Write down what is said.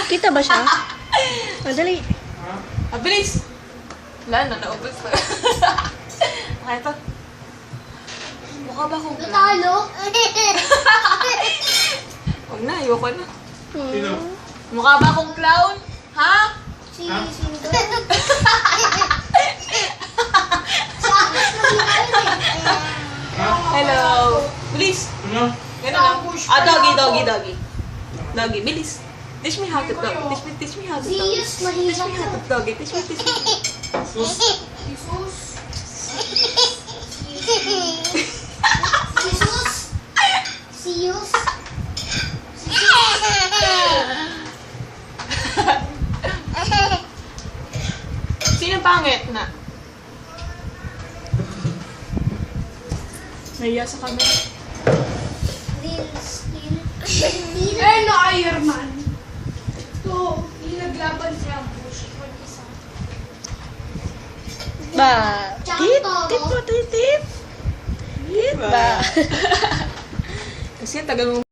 Kita ba siya? Madali. Abilis! Wala na, naubos na. Okay, ito. Mukha ba akong clown? Natalo? Huwag na, ayoko na. Sino? Mukha ba akong clown? Ha? Si Sindo. Hello! Bilis! Ano? Ganun lang. Doggy. Doggy, bilis. Teach me how to dog. Teach me how to dog. Siyus, Teach me mahirap how to doggy. Teach me. Sus? Jesus. Jesus. Siyus. Sino pangit na? Naiya sa camera. No, Iron Man. Ito, nilaglaban siya ang bush. Ba. Tit ba? Tit ba? Kasi tagal mo